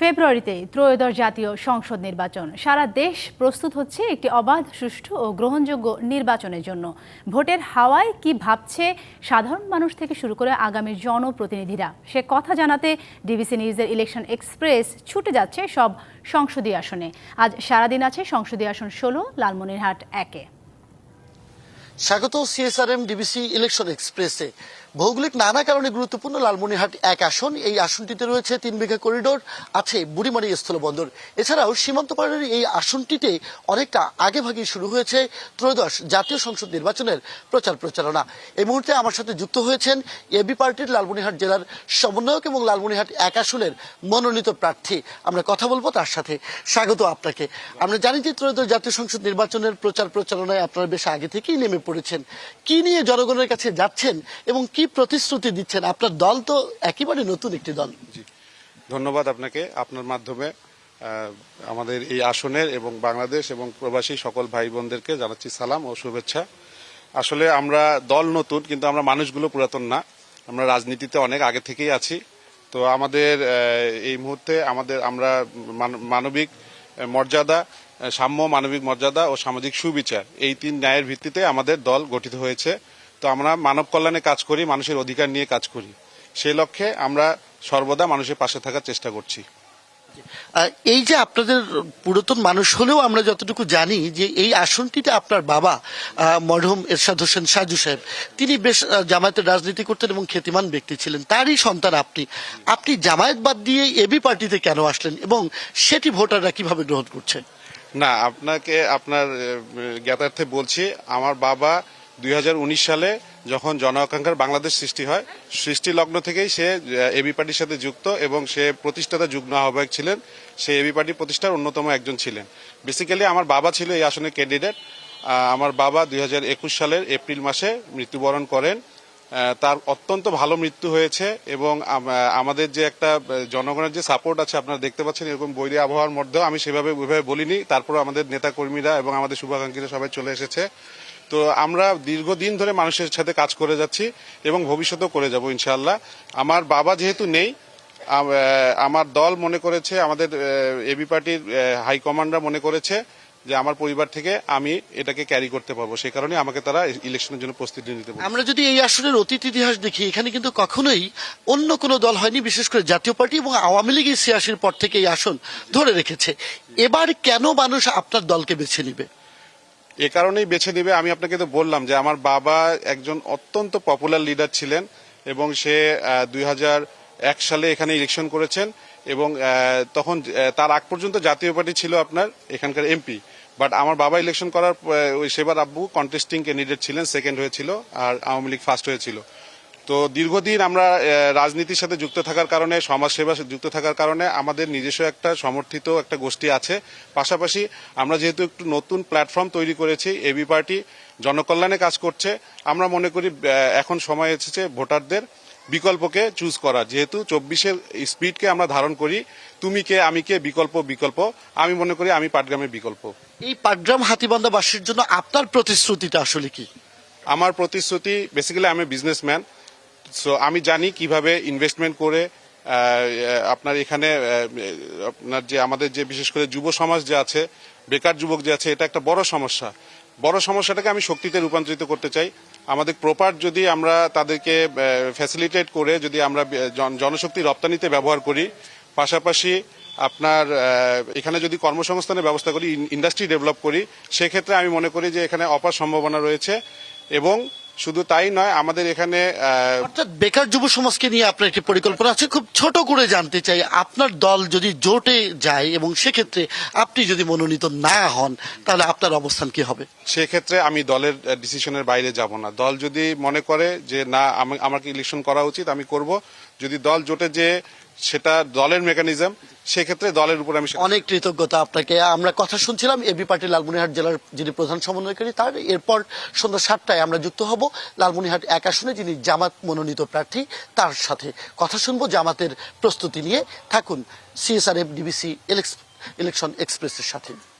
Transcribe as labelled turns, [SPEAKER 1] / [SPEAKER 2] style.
[SPEAKER 1] ফেব্রুয়ারিতে ত্রয়োদশ জাতীয় সংসদ নির্বাচন। সারা দেশ প্রস্তুত হচ্ছে একটি অবাধ, সুষ্ঠু ও গ্রহণযোগ্য নির্বাচনের জন্য। ভোটের হাওয়ায় কি ভাবছে সাধারণ মানুষ থেকে শুরু করে আগামী জনপ্রতিনিধিরা, সে কথা জানাতে ডিবিসি নিউজের ইলেকশন এক্সপ্রেস ছুটে যাচ্ছে সব সংসদীয় আসনে। আজ সারাদিন আছে সংসদীয় আসন ১৬, লালমনিরহাট ১-এ।
[SPEAKER 2] স্বাগত সিএসআরএম ডিবিসি ইলেকশন এক্সপ্রেসে। ভৌগোলিক নানা কারণে গুরুত্বপূর্ণ লালমনিরহাট ১ আসন। এই আসনটিতে রয়েছে ৩ বিঘা করিডোর, আছে বুড়িমারি স্থলবন্দর। এছাড়াও সীমান্ত পাড়ের এই আসনটিতে অনেকটা আগে ভাগেই শুরু হয়েছে ত্রয়োদশ জাতীয় সংসদ নির্বাচনের প্রচারণা। এই মুহূর্তে আমার সাথে যুক্ত হয়েছেন এবি পার্টির লালমনিরহাট জেলার সমন্বয়ক এবং লালমনিরহাট ১ আসনের মনোনীত প্রার্থী। আমরা কথা বলবো তার সাথে। স্বাগত আপনাকে। আমরা জানি যে ত্রয়োদশ জাতীয় সংসদ নির্বাচনের প্রচারণায় আপনারা বেশ আগে থেকেই নেমে পড়েছেন। কি নিয়ে জনগণের কাছে যাচ্ছেন এবং কি প্রতিশ্রুতি দিচ্ছেন? আপনার দল তো একেবারে নতুন একটি দল।
[SPEAKER 3] ধন্যবাদ আপনাকে। আপনার মাধ্যমে আমাদের এই আসনের এবং বাংলাদেশ এবং প্রবাসী সকল ভাই বোনদেরকে জানাচ্ছি সালাম ও শুভেচ্ছা। আসলে আমরা দল নতুন, কিন্তু আমরা মানুষগুলো পুরাতন না। আমরা রাজনীতিতে অনেক আগে থেকেই আছি। তো আমাদের এই মুহূর্তে আমরা মানবিক মর্যাদা, সাম্য, মানবিক মর্যাদা ও সামাজিক সুবিচার, এই ৩ ন্যায়ের ভিত্তিতে আমাদের দল গঠিত হয়েছে। তো আমরা মানব কল্যাণে কাজ করি, মানুষের অধিকার নিয়ে কাজ করি। সেই লক্ষ্যে আমরা সর্বদা মানুষের পাশে থাকার চেষ্টা করছি।
[SPEAKER 2] এই যে আপনাদের পুরাতন মানুষ হলেও আমরা যতটুকু জানি যে এই আসনটিতে আপনার বাবা মরহুম এরশাদ হোসেন সাজু সাহেব, তিনি বেশ জামায়াতের রাজনীতি করতেন এবং খ্যাতিমান ব্যক্তি ছিলেন। তারই সন্তান আপনি জামায়াত বাদ দিয়ে এবি পার্টিতে কেন আসলেন এবং সেটি ভোটাররা কিভাবে গ্রহণ করছে?
[SPEAKER 3] না, আপনাকে আপনার জ্ঞাতার্থে বলছি, আমার বাবা ২০১৯ সালে যখন জন আকাঙ্ক্ষার বাংলাদেশ সৃষ্টি হয়, সৃষ্টি লগ্ন থেকেই সে এবি পার্টির সাথে যুক্ত এবং সে প্রতিষ্ঠাতা যুগ্ম আহ্বায়ক ছিলেন। সে এবি পার্টি প্রতিষ্ঠার অন্যতম একজন ছিলেন। বেসিক্যালি আমার বাবা ছিল এই আসনের ক্যান্ডিডেট। আমার বাবা ২০২১ সালের এপ্রিল মাসে মৃত্যুবরণ করেন। তার অত্যন্ত ভালো মৃত্যু হয়েছে এবং আমাদের যে একটা জনগণের যে সাপোর্ট আছে আপনারা দেখতে পাচ্ছেন, এরকম বৈরী আবহাওয়ার মধ্যেও আমি ওইভাবে বলিনি। তারপর আমাদের নেতা কর্মীরা এবং আমাদের শুভাকাঙ্ক্ষীরা সবাই চলে এসেছে। তো আমরা দীর্ঘদিন ধরে মানুষের সাথে কাজ করে যাচ্ছি এবং ভবিষ্যতেও করে যাব ইনশাআল্লাহ। আমার বাবা যেহেতু নেই, আমার দল মনে করেছে, আমাদের এবি পার্টির হাইকমান্ডরা মনে করেছে যে আমার পরিবার থেকে আমি এটাকে ক্যারি করতে পারবো। সেই কারণে আমাকে তারা ইলেকশনের জন্য প্রস্তুতি নিতে পারবে।
[SPEAKER 2] আমরা যদি এই আসনের অতীত ইতিহাস দেখি, এখানে কিন্তু কখনোই অন্য কোনো দল হয়নি। বিশেষ করে জাতীয় পার্টি এবং আওয়ামী লীগ ৮৬-এর পর থেকে এই আসন ধরে রেখেছে। এবার কেন মানুষ আপনার দলকে বেছে নিবে?
[SPEAKER 3] এ কারণেই বেছে নিবে, আমি আপনাকে তো বললাম যে আমার বাবা একজন অত্যন্ত পপুলার লিডার ছিলেন এবং সে ২০০১ সালে এখানে ইলেকশন করেছেন এবং তখন তার আগ পর্যন্ত জাতীয় পার্টি ছিল আপনার এখানকার এমপি। বাট আমার বাবা ইলেকশন করার ওই সেবার আব্বু কন্টেস্টিং ক্যান্ডিডেট ছিলেন, সেকেন্ড হয়েছিল, আর আওয়ামী লীগ ফার্স্ট হয়েছিল। তো দীর্ঘদিন আমরা রাজনীতির সাথে যুক্ত থাকার কারণে, সমাজসেবার সাথে যুক্ত থাকার কারণে আমাদের নিজস্ব একটা সমর্থিত একটা গোষ্ঠী আছে। পাশাপাশি আমরা যেহেতু একটু নতুন প্ল্যাটফর্ম তৈরি করেছি, এবি পার্টি জনকল্যাণে কাজ করছে, আমরা মনে করি এখন সময় এসেছে ভোটারদের বিকল্পকে চুজ করা। যেহেতু ২৪-এর স্পিডকে আমরা ধারণ করি, তুমি কে আমি কে, বিকল্প, আমি মনে করি আমি পাটগ্রামের বিকল্প।
[SPEAKER 2] এই পাটগ্রাম হাতীবান্ধাবাসীর জন্য আপনার প্রতিশ্রুতিটা আসলে কি?
[SPEAKER 3] আমার প্রতিশ্রুতি, বেসিক্যালি আমি বিজনেসম্যান। সো আমি জানি কিভাবে ইনভেস্টমেন্ট করে আপনার এখানে আপনার যে আমাদের যে বিশেষ করে যুব সমাজ যে আছে, বেকার যুবক যে আছে, এটা একটা বড় সমস্যা। বড় সমস্যাটাকে আমি শক্তিতে রূপান্তরিত করতে চাই। আমাদের প্রপার যদি আমরা তাদেরকে ফ্যাসিলিটেট করে যদি আমরা জনশক্তি রপ্তানিতে ব্যবহার করি, পাশাপাশি আপনার এখানে যদি কর্মসংস্থানের ব্যবস্থা করি, ইন্ডাস্ট্রি ডেভেলপ করি, সেক্ষেত্রে আমি মনে করি যে এখানে অপার সম্ভাবনা রয়েছে। এবং শুধু তাই নয়, আমাদের এখানে
[SPEAKER 2] অর্থাৎ বেকার যুব সমাজকে নিয়ে আপনার একটি পরিকল্পনা আছে। খুব ছোট করে জানতে চাই, আপনার দল যদি জোটে যায় এবং সেক্ষেত্রে আপনি যদি মনোনীত না হন, তাহলে আপনার অবস্থান কি হবে?
[SPEAKER 3] সেক্ষেত্রে আমি দলের ডিসিশনের বাইরে যাব না। দল যদি মনে করে যে না আমাকে ইলেকশন করা উচিত, আমি করব। যদি দল জোটে যে সেটা দলের মেকানিজম, সেক্ষেত্রে দলের উপর আমি
[SPEAKER 2] অনেক কৃতজ্ঞতা আপনাকে। আমরা কথা শুনছিলাম এবি পার্টি লালমনিরহাট জেলার যিনি প্রধান সমন্বয়কারী, তার। এরপর সন্ধ্যা ৭টায় আমরা যুক্ত হব লালমনিরহাট ১ আসনে যিনি জামাত মনোনীত প্রার্থী, তার সাথে কথা শুনবো জামাতের প্রস্তুতি নিয়ে। থাকুন সিএসআরএম ডিবিসি ইলেকশন এক্সপ্রেসের সাথে।